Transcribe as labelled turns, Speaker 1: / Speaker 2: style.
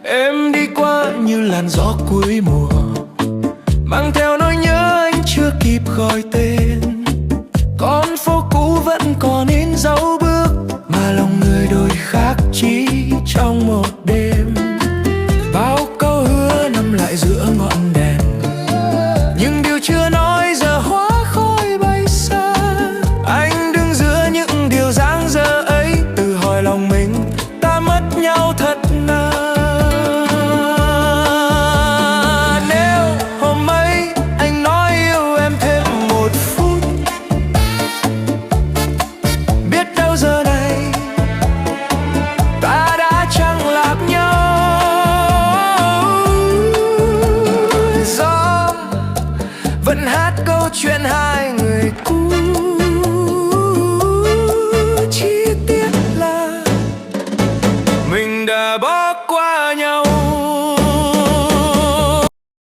Speaker 1: Em đi qua như làn gió cuối mùa, mang theo nỗi nhớ anh chưa kịp gọi tên. Con phố cũ vẫn còn in dấu bước, mà lòng người đổi khác chỉ trong một đêm. Bao câu hứa nằm lại giữa ngọn đèn, nhưng điều chưa nói giờ hóa khói bay xa. Anh đứng giữa những điều dang dở ấy, tự hỏi lòng mình ta mất nhau thật nào. Nếu hôm ấy anh nói yêu em thêm một phút, biết đâu giờ này ta đã chẳng lạc nhau. Gió vẫn hát câu chuyện hai